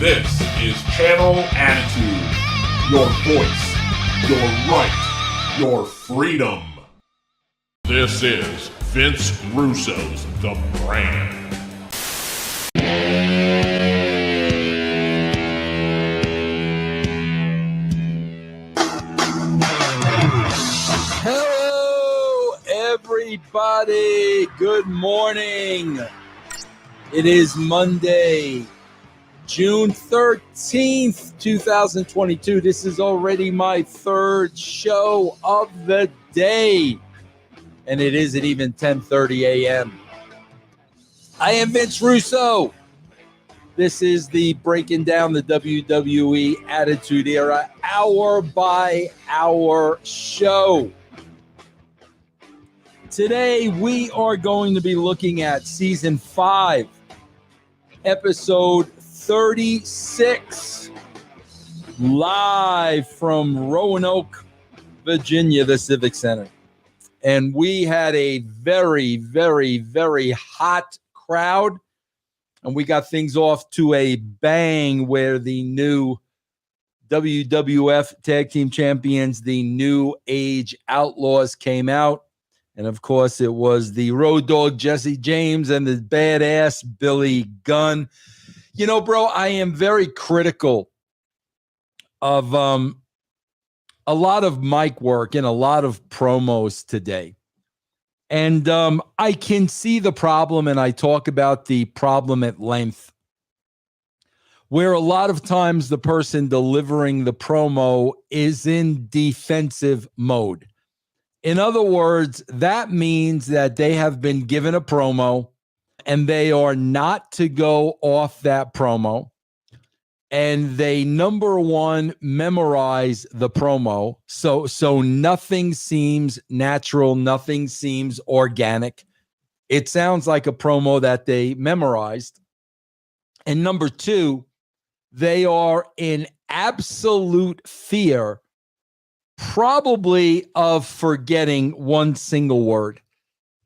This is Channel Attitude. Your voice, your right, your freedom. This is Vince Russo's The Brand. Hello, everybody. Good morning. It is Monday, June 13th, 2022. This is already my third show of the day, and it isn't even 10:30 a.m. I am Vince Russo. This is the Breaking Down the WWE Attitude Era hour by hour show. Today, we are going to be looking at Season 5, Episode 36, live from Roanoke, Virginia, the Civic Center. And we had a very, very, very hot crowd, and we got things off to a bang where the new WWF Tag Team Champions, the new Age Outlaws, came out. And, of course, it was the Road Dogg Jesse James and the badass Billy Gunn. You know, bro, I am very critical of a lot of mic work and a lot of promos today. And I can see the problem, and I talk about the problem at length, where a lot of times the person delivering the promo is in defensive mode. In other words, that means that they have been given a promo and they are not to go off that promo. And they, number one, memorize the promo. So nothing seems natural. Nothing seems organic. It sounds like a promo that they memorized. And number two, they are in absolute fear, probably, of forgetting one single word.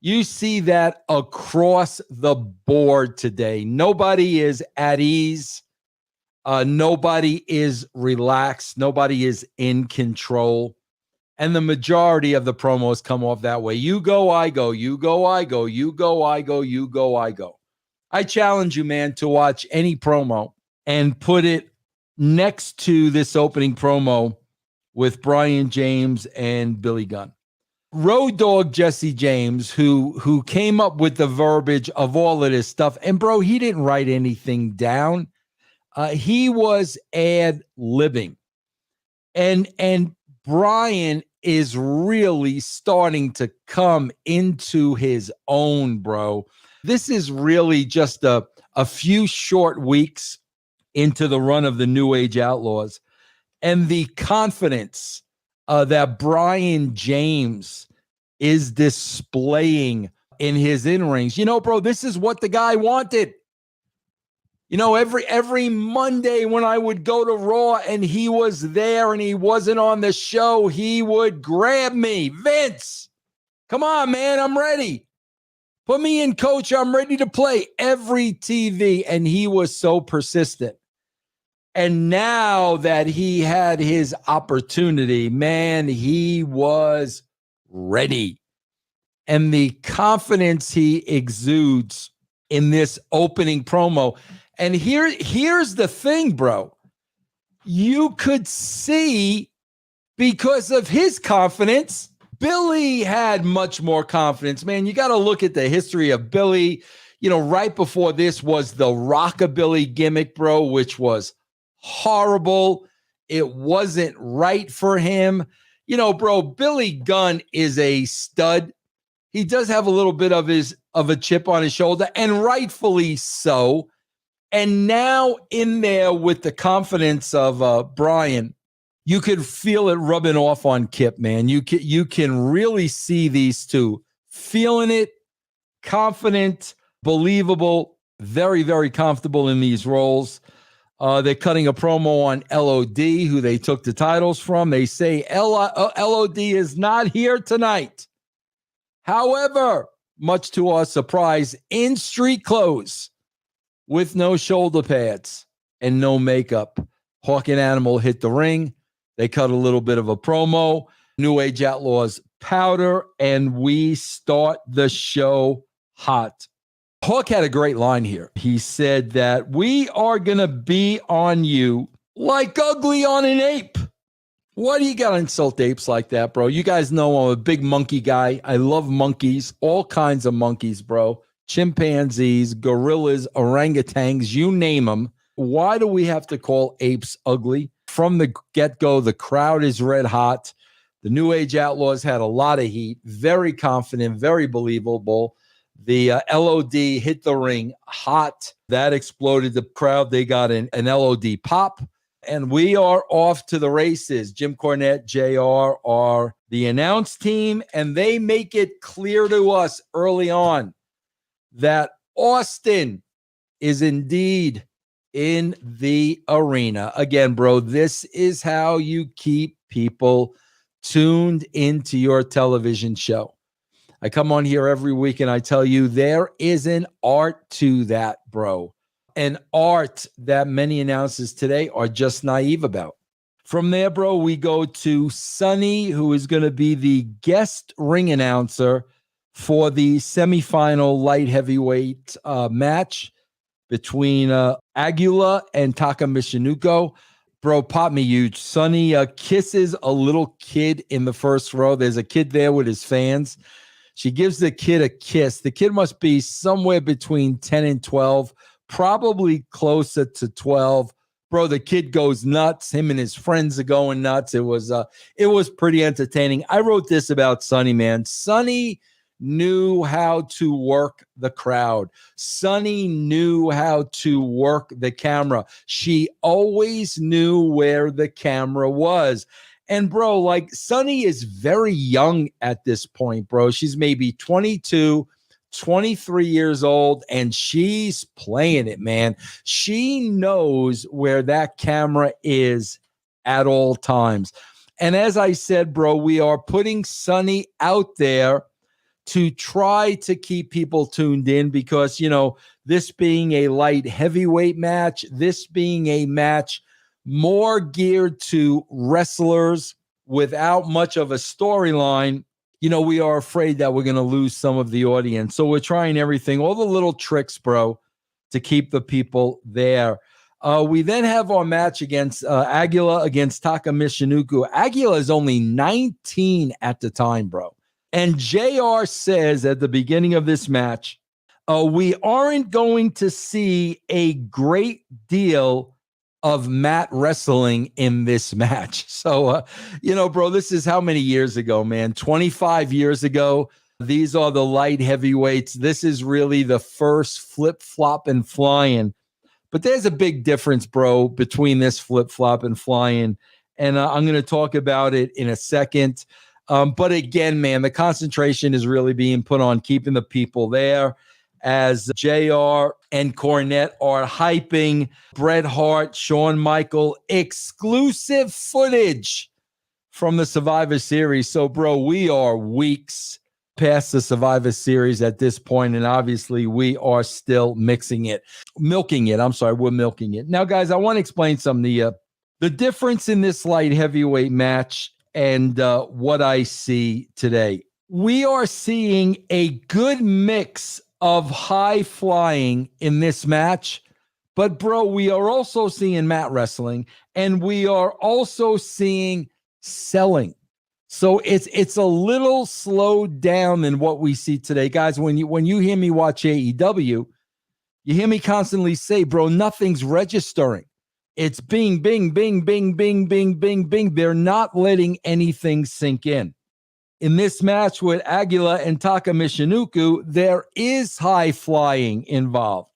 You see that across the board today. Nobody is at ease. Nobody is relaxed. Nobody is in control. And the majority of the promos come off that way. You go, I go. You go, I go. You go, I go. You go, I go. I challenge you, man, to watch any promo and put it next to this opening promo with Brian James and Billy Gunn. Road Dogg Jesse James, who came up with the verbiage of all of this stuff. And, bro, he didn't write anything down. He was ad-libbing. And Brian is really starting to come into his own, bro. This is really just a few short weeks into the run of the New Age Outlaws. And the confidence that Brian James is displaying in his in-rings. You know, bro, this is what the guy wanted. You know, every Monday when I would go to Raw and he was there and he wasn't on the show, he would grab me. Vince, come on, man, I'm ready. Put me in, coach. I'm ready to play every TV. And he was so persistent. And now that he had his opportunity, man, he was ready. And the confidence he exudes in this opening promo. And here's the thing, bro. You could see, because of his confidence, Billy had much more confidence. Man, you got to look at the history of Billy. You know, right before this was the Rockabilly gimmick, bro, which was horrible. It wasn't right for him. You know, bro, Billy Gunn is a stud. He does have a little bit of a chip on his shoulder, and rightfully so. And now in there with the confidence of Brian, you could feel it rubbing off on Kip, man. You can really see these two feeling it, confident, believable, very, very comfortable in these roles. They're cutting a promo on LOD, who they took the titles from. They say LOD is not here tonight. However, much to our surprise, in street clothes with no shoulder pads. and no makeup. Hawk and Animal hit the ring. They cut a little bit of a promo. New Age Outlaws powder, and we start the show hot. Hawk had a great line here. He said that we are going to be on you like ugly on an ape. Why do you got to insult apes like that, bro? You guys know I'm a big monkey guy. I love monkeys, all kinds of monkeys, bro. Chimpanzees, gorillas, orangutans, you name them. Why do we have to call apes ugly? From the get-go, the crowd is red hot. The New Age Outlaws had a lot of heat, very confident, very believable. The LOD hit the ring hot. That exploded the crowd. They got an LOD pop. And we are off to the races. Jim Cornette, JR are the announce team, and they make it clear to us early on that Austin is indeed in the arena. Again, bro, this is how you keep people tuned into your television show. I come on here every week and I tell you there is an art to that, bro. An art that many announcers today are just naive about. From there, bro, we go to Sonny, who is going to be the guest ring announcer for the semifinal light heavyweight match between Aguila and Taka Michinoku. Bro, pop me huge. Sonny kisses a little kid in the first row. There's a kid there with his fans. She gives the kid a kiss. The kid must be somewhere between 10 and 12, probably closer to 12. Bro, the kid goes nuts. Him and his friends are going nuts. It was pretty entertaining. I wrote this about Sonny, man. Sonny knew how to work the crowd. Sonny knew how to work the camera. She always knew where the camera was. And bro, like Sonny is very young at this point, bro. She's maybe 22, 23 years old, and she's playing it, man. She knows where that camera is at all times. And as I said, bro, we are putting Sonny out there to try to keep people tuned in because, you know, this being a light heavyweight match, this being a match more geared to wrestlers without much of a storyline, you know, we are afraid that we're going to lose some of the audience. So we're trying everything, all the little tricks, bro, to keep the people there. We then have our match against Aguila against Taka Michinoku. Aguila is only 19 at the time, bro. And JR says at the beginning of this match, we aren't going to see a great deal of mat wrestling in this match. So, you know, bro, this is how many years ago, man? 25 years ago. These are the light heavyweights. This is really the first flip-flop and flying. But there's a big difference, bro, between this flip-flop and flying. And I'm going to talk about it in a second. But again, man, the concentration is really being put on keeping the people there as JR and Cornette are hyping Bret Hart, Shawn Michaels, exclusive footage from the Survivor Series. So, bro, we are weeks past the Survivor Series at this point, and obviously we are still milking it. We're milking it. Now, guys, I want to explain something to you. The difference in this light heavyweight match and what I see today. We are seeing a good mix of high flying in this match, but bro, we are also seeing mat wrestling, and we are also seeing selling. So it's a little slowed down than what we see today, guys. When you hear me watch AEW, you hear me constantly say, bro, nothing's registering. It's bing, bing, bing, bing, bing, bing, bing, bing. They're not letting anything sink in. In this match with Aguila and Taka Michinoku, there is high flying involved.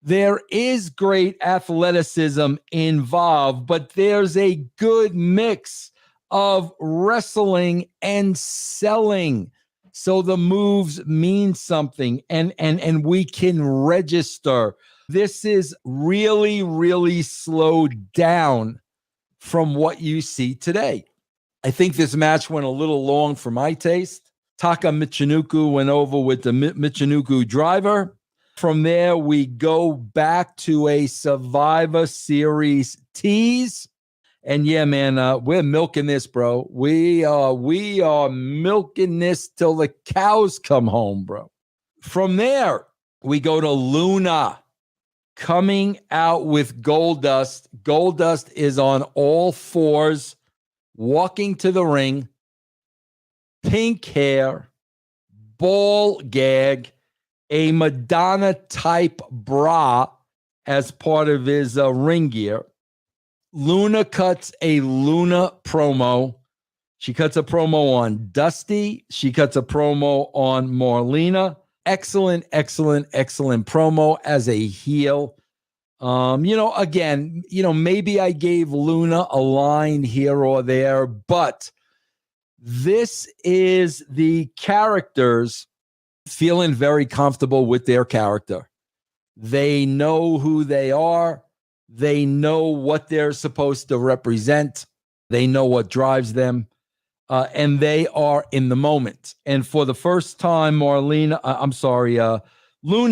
There is great athleticism involved, but there's a good mix of wrestling and selling. So the moves mean something, and we can register. This is really, really slowed down from what you see today. I think this match went a little long for my taste. Taka Michinoku went over with the Michinoku driver. From there, we go back to a Survivor Series tease. And yeah, man, we're milking this, bro. We are milking this till the cows come home, bro. From there, we go to Luna coming out with Goldust. Goldust is on all fours, walking to the ring, pink hair, ball gag, a Madonna-type bra as part of his ring gear. Luna cuts a Luna promo. She cuts a promo on Dusty. She cuts a promo on Marlena. Excellent promo as a heel. Again, maybe I gave Luna a line here or there, but this is the characters feeling very comfortable with their character. They know who they are. They know what they're supposed to represent. They know what drives them. And they are in the moment. And for the first time, Luna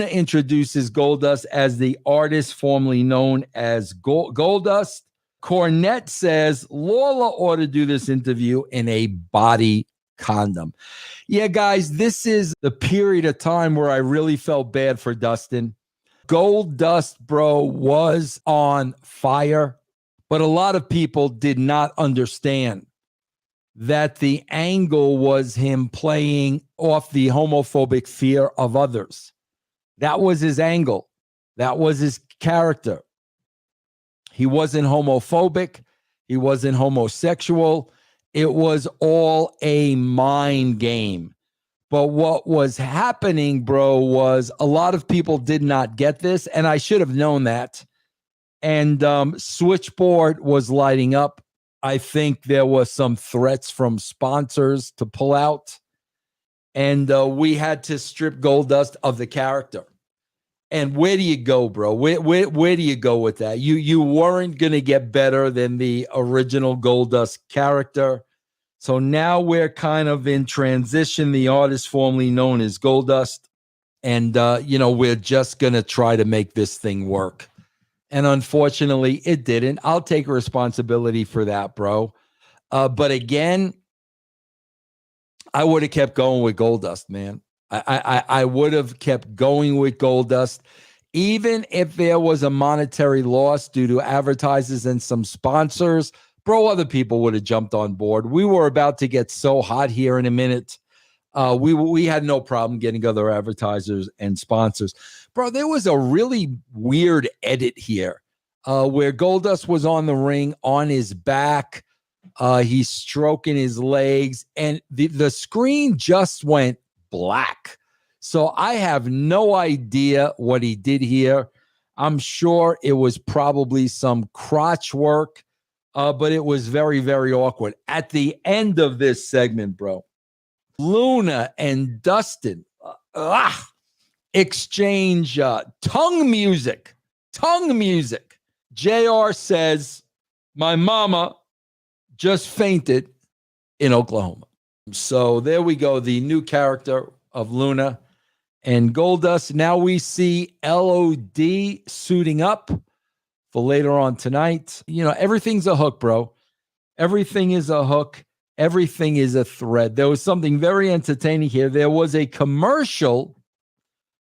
introduces Goldust as the artist formerly known as Goldust. Cornette says Lawler ought to do this interview in a body condom. Yeah, guys, this is the period of time where I really felt bad for Dustin. Goldust, bro, was on fire, but a lot of people did not understand that the angle was him playing off the homophobic fear of others. That was his angle. That was his character. He wasn't homophobic. He wasn't homosexual. It was all a mind game. But what was happening, bro, was a lot of people did not get this, and I should have known that. And Switchboard was lighting up. I think there was some threats from sponsors to pull out. And we had to strip Goldust of the character. And where do you go, bro? Where do you go with that? You weren't going to get better than the original Goldust character. So now we're kind of in transition, the artist formerly known as Goldust. And, we're just going to try to make this thing work. And unfortunately, it didn't. I'll take responsibility for that, bro. But again, I would have kept going with Goldust, man. I would have kept going with Goldust, even if there was a monetary loss due to advertisers and some sponsors. Bro, other people would have jumped on board. We were about to get so hot here in a minute. We had no problem getting other advertisers and sponsors. Bro, there was a really weird edit here where Goldust was on the ring on his back. He's stroking his legs, and the screen just went black. So I have no idea what he did here. I'm sure it was probably some crotch work, but it was very, very awkward. At the end of this segment, bro, Luna and Dustin exchange tongue music. JR says, my mama just fainted in Oklahoma. So there we go, the new character of Luna and Goldust. Now we see LOD suiting up for later on tonight. Everything's a hook, bro. Everything is a hook. Everything is a thread. There was something very entertaining here. There was a commercial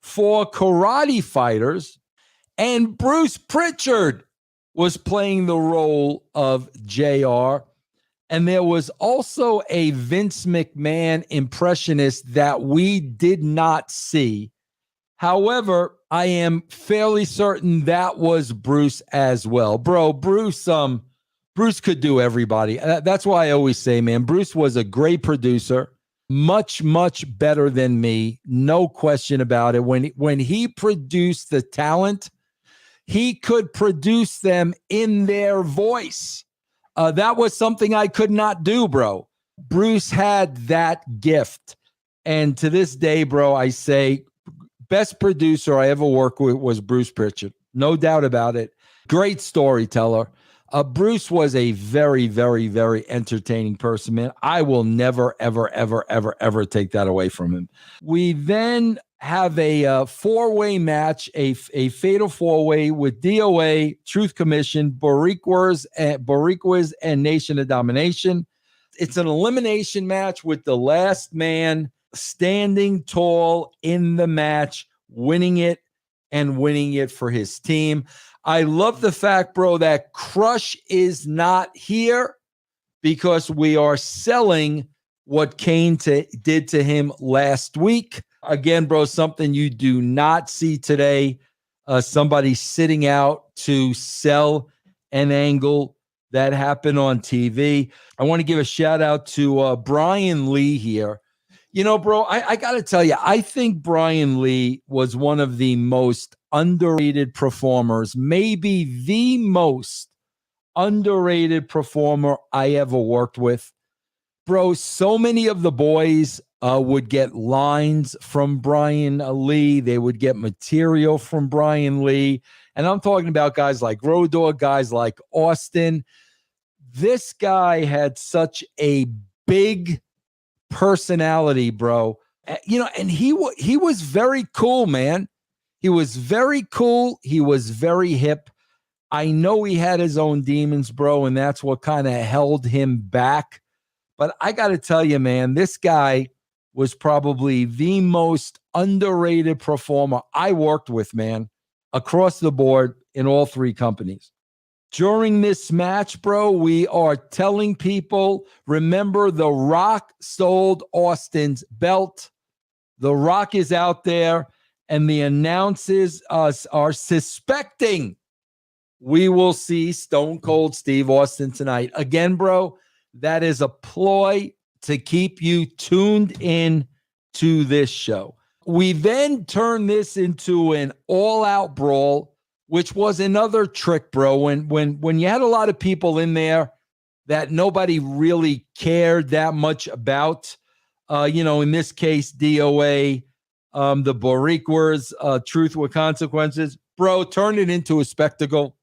for karate fighters, and Bruce Pritchard was playing the role of JR. And there was also a Vince McMahon impressionist that we did not see. However, I am fairly certain that was Bruce as well. Bro, Bruce could do everybody. That's why I always say, man, Bruce was a great producer, much, much better than me. No question about it. When he produced the talent, he could produce them in their voice. That was something I could not do, bro. Bruce had that gift. And to this day, bro, I say best producer I ever worked with was Bruce Pritchard. No doubt about it. Great storyteller. Bruce was a very, very, very entertaining person, man. I will never, ever, ever, ever, ever take that away from him. We then have a four-way match, a fatal four-way with DOA, Truth Commission, Boricuas, and Nation of Domination. It's an elimination match with the last man standing tall in the match, winning it for his team. I love the fact, bro, that Crush is not here because we are selling what Kane did to him last week. Again, bro, something you do not see today. Somebody sitting out to sell an angle that happened on TV. I want to give a shout out to Brian Lee here. You know, bro, I got to tell you, I think Brian Lee was one of the most underrated performers, maybe the most underrated performer I ever worked with. Bro, so many of the boys would get lines from Brian Lee. They would get material from Brian Lee. And I'm talking about guys like Road Dogg, guys like Austin. This guy had such a big personality, bro. You know, and he was very cool, man. He was very cool. He was very hip. I know he had his own demons, bro, and that's what kind of held him back. But I got to tell you, man, this guy was probably the most underrated performer I worked with, man, across the board in all three companies. During this match, bro, we are telling people, remember, The Rock sold Austin's belt. The Rock is out there, and the announcers are suspecting we will see Stone Cold Steve Austin tonight. Again, bro, that is a ploy to keep you tuned in to this show. We then turn this into an all-out brawl, which was another trick, bro. When you had a lot of people in there that nobody really cared that much about, in this case, DOA, the Boricuas, Truth with Consequences, bro, turned it into a spectacle.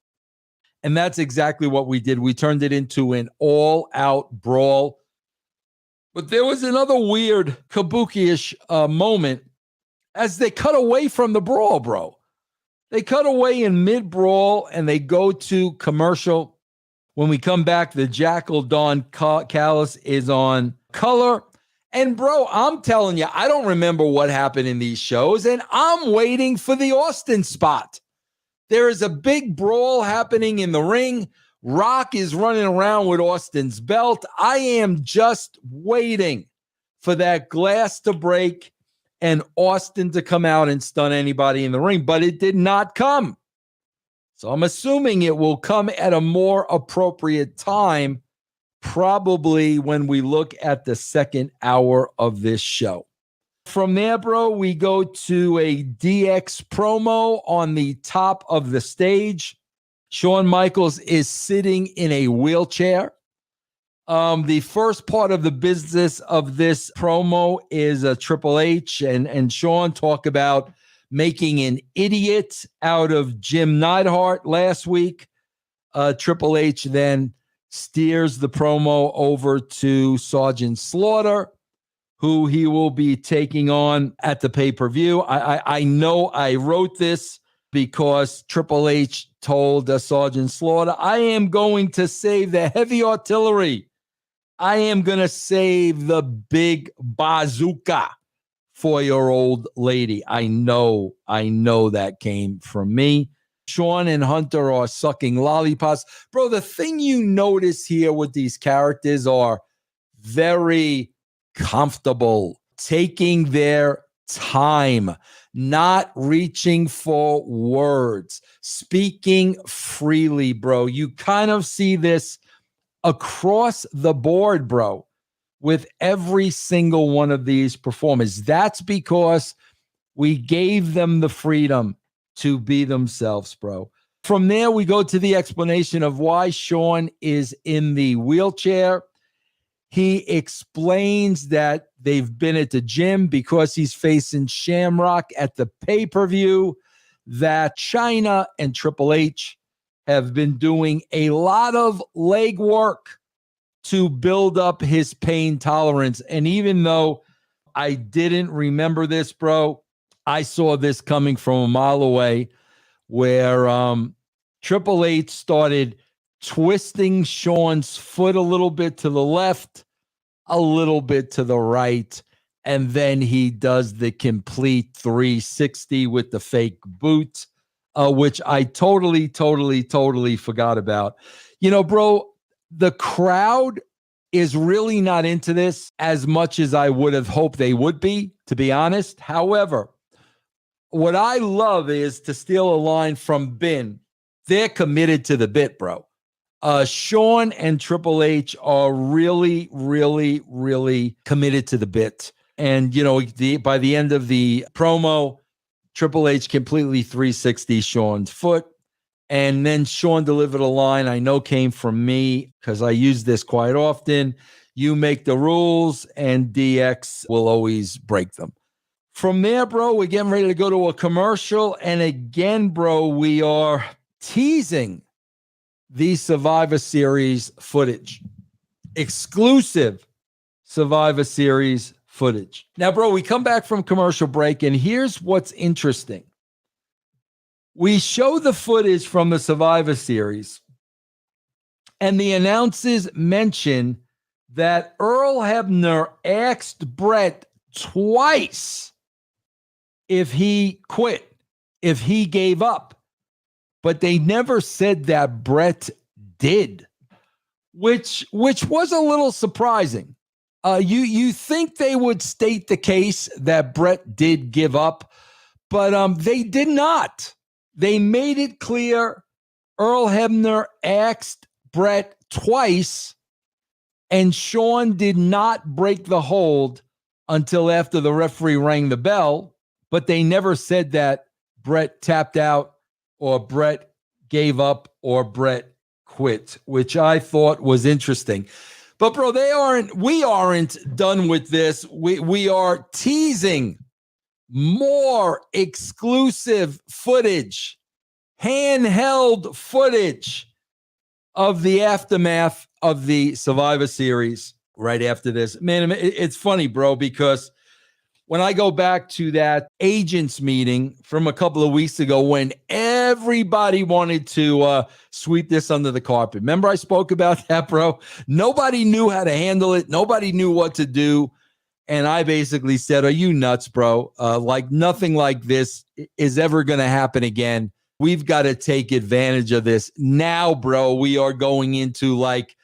And that's exactly what we did. We turned it into an all-out brawl. But there was another weird kabuki-ish moment as they cut away from the brawl, bro. They cut away in mid-brawl, and they go to commercial. When we come back, the Jackal Don Callis is on color. And, bro, I'm telling you, I don't remember what happened in these shows, and I'm waiting for the Austin spot. There is a big brawl happening in the ring. Rock is running around with Austin's belt. I am just waiting for that glass to break and Austin to come out and stun anybody in the ring, but it did not come. So I'm assuming it will come at a more appropriate time, probably when we look at the second hour of this show. From there, bro, we go to a DX promo on the top of the stage. Shawn Michaels is sitting in a wheelchair. The first part of the business of this promo is Triple H and Shawn talk about making an idiot out of Jim Neidhart last week. Triple H then steers the promo over to Sergeant Slaughter, who he will be taking on at the pay-per-view. I know I wrote this because Triple H told Sergeant Slaughter, I am going to save the heavy artillery. I am going to save the big bazooka for your old lady. I know that came from me. Shawn and Hunter are sucking lollipops. Bro, the thing you notice here with these characters are very comfortable, taking their time, not reaching for words, speaking freely, bro. You kind of see this across the board, bro, with every single one of these performers. That's because we gave them the freedom to be themselves, bro. From there, we go to the explanation of why Shawn is in the wheelchair. He explains that they've been at the gym because he's facing Shamrock at the pay-per-view, that China and Triple H have been doing a lot of legwork to build up his pain tolerance. And even though I didn't remember this, bro, I saw this coming from a mile away, where Triple H started twisting Shawn's foot a little bit to the left, a little bit to the right, and then he does the complete 360 with the fake boot, which I totally forgot about. You know, bro, the crowd is really not into this as much as I would have hoped they would be, to be honest. However, what I love is, to steal a line from Ben, they're committed to the bit, bro. Shawn and Triple H are really committed to the bit. And, you know, by the end of the promo, Triple H completely 360 Shawn's foot. And then Shawn delivered a line I know came from me, because I use this quite often. You make the rules and DX will always break them. From there, bro, we're getting ready to go to a commercial. And again, bro, we are teasing the Survivor Series footage. Exclusive Survivor Series footage. Now, bro, we come back from commercial break, and here's what's interesting. We show the footage from the Survivor Series, and the announcers mention that Earl Hebner asked Bret twice if he quit, if he gave up. But they never said that Bret did, which was a little surprising. You think they would state the case that Bret did give up, but they did not. They made it clear Earl Hebner asked Bret twice, and Shawn did not break the hold until after the referee rang the bell, but they never said that Bret tapped out or Bret gave up or Bret quit, which I thought was interesting. But bro, we aren't done with this. We are teasing more exclusive footage, handheld footage of the aftermath of the Survivor Series right after this. Man, it's funny, bro, because when I go back to that agents meeting from a couple of weeks ago, when everybody wanted to sweep this under the carpet. Remember I spoke about that, bro? Nobody knew how to handle it. Nobody knew what to do. And I basically said, are you nuts, bro? Like nothing like this is ever going to happen again. We've got to take advantage of this. Now, bro, we are going into like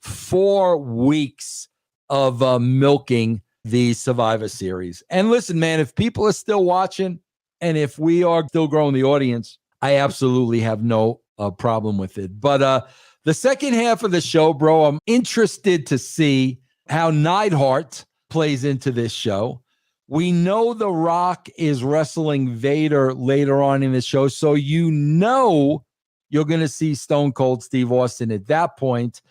4 weeks of milking the Survivor Series. And listen, man, if people are still watching and if we are still growing the audience, I absolutely have no problem with it. But the second half of the show, bro, I'm interested to see how Neidhart plays into this show. We know The Rock is wrestling Vader later on in the show, so you know you're going to see Stone Cold Steve Austin at that point.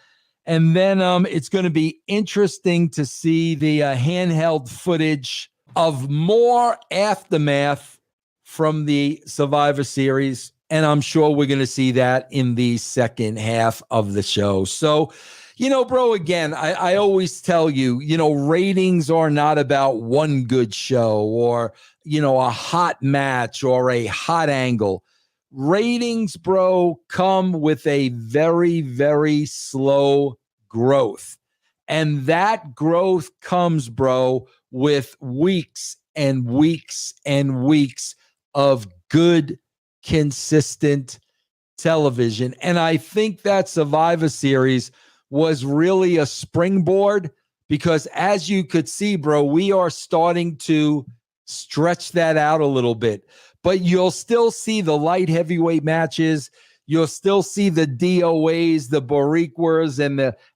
And then it's going to be interesting to see the handheld footage of more aftermath from the Survivor Series. And I'm sure we're going to see that in the second half of the show. So, you know, bro, again, I always tell you, you know, ratings are not about one good show or, you know, a hot match or a hot angle. Ratings, bro, come with a very slow growth. And that growth comes, bro, with weeks and weeks and weeks of good, consistent television. And I think that Survivor Series was really a springboard because, as you could see, bro, we are starting to stretch that out a little bit. But you'll still see the light heavyweight matches. You'll still see the DOAs, the Boricuas,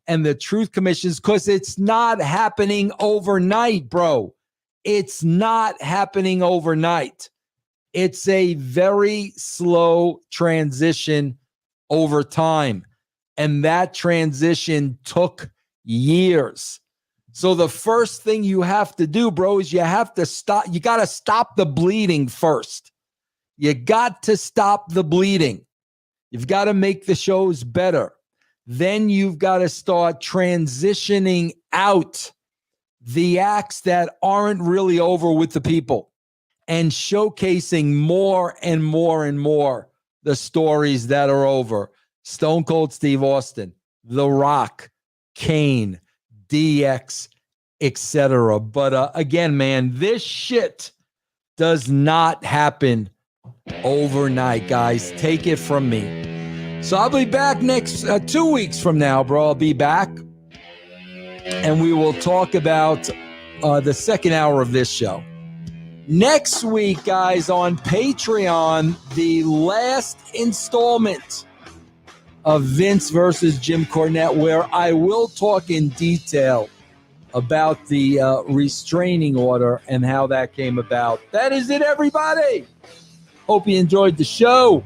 and the Truth Commissions, because it's not happening overnight, bro. It's not happening overnight. It's a very slow transition over time. And that transition took years. So the first thing you have to do, bro, is you have to stop. You got to stop the bleeding first. You got to stop the bleeding. You've got to make the shows better. Then you've got to start transitioning out the acts that aren't really over with the people and showcasing more and more and more the stories that are over. Stone Cold Steve Austin, The Rock, Kane, DX, etc. But again, man, this shit does not happen overnight, guys. Take it from me. So I'll be back next 2 weeks from now, bro. I'll be back. And we will talk about the second hour of this show. Next week, guys, on Patreon, the last installment of Vince versus Jim Cornette, where I will talk in detail about the restraining order and how that came about. That is it, everybody. Hope you enjoyed the show.